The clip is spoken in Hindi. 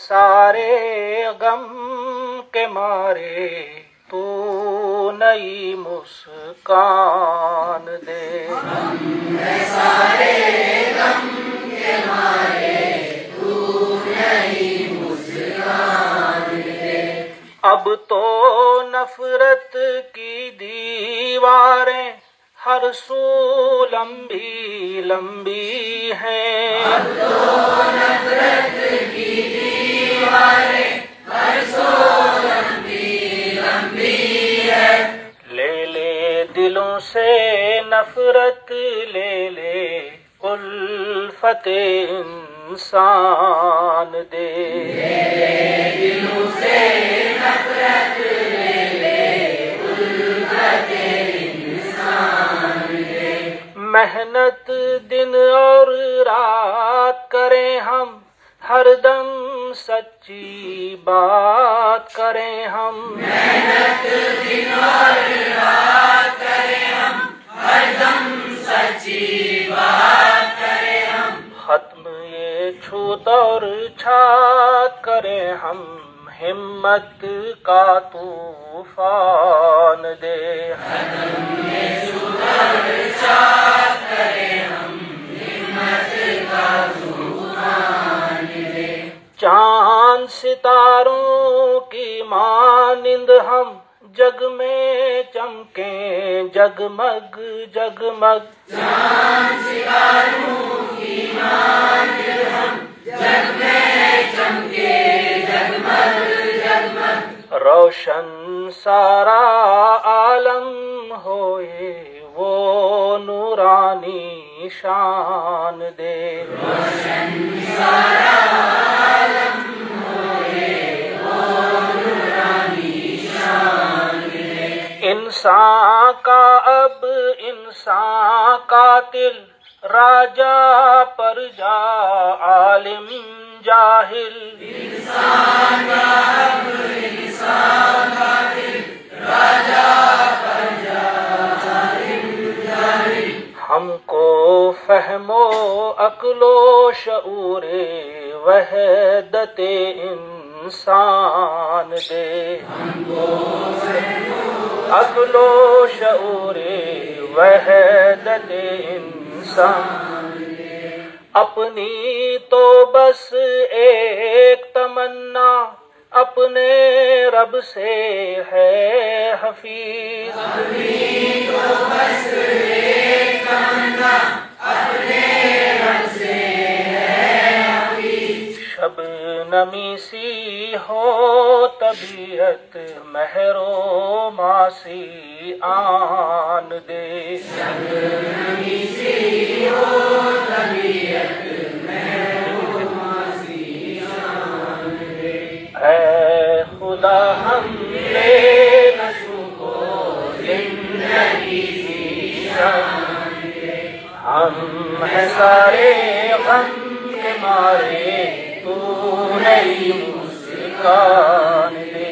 सारे गम के मारे तू नई मुस्कान दे। हम हैं सारे गम के मारे तू नई मुस्कान दे। अब तो नफरत की दीवारें हर सू लंबी लंबी हैं। अब तो नफरत की दीवारें हर सू लंबी लंबी है। ले ले दिलों से नफरत ले ले उल्फत इंसान दे। ले ले दिलों से नफरत ले ले उल्फत इंसान दे। मेहनत दिन और रात करें हम हरदम सच्ची बात करें हम। मेहनत दिन और रात करें हम हरदम सच्ची बात करें हम। खत्म ये छूत और छात करें हम हिम्मत का तूफान दे। खत्म ये छूत और छात करें हम हिम्मत का तूफान दे। चांद सितारों की मानिंद हम जग में चमकें जगमग जगमग। चांद सितारों की मानिंद हम जग में चमके जगमग जगमग। रोशन सारा आलम होए वो नूरानी शान दे। रोशन सारा आलम होए वो नूरानी शान दे। इंसान का अब इंसान कातिल राजा परजा आलिम जाहिल। इंसान का अब इंसान कातिल राजा परजा आलिम जाहिल। हमको फहमो अक्लो शऊरे वहदते इंसान दे। हमको अक्लो शऊरे वहदते इंसान दे। अपनी तो बस एक तमन्ना अपने रब से है हफीज। अपनी तो बस एक तमन्ना अपने रब से है हफीज। शबनमी सी हो तबीयत महरो मासी आन दे। शबनमी सी हो तबीयत महरो मासी आन दे। ऐ खुदा हमने नशू को जिंदगी की शान दे। हम हैं सारे गम के मारे तू नई मुस्कान दे।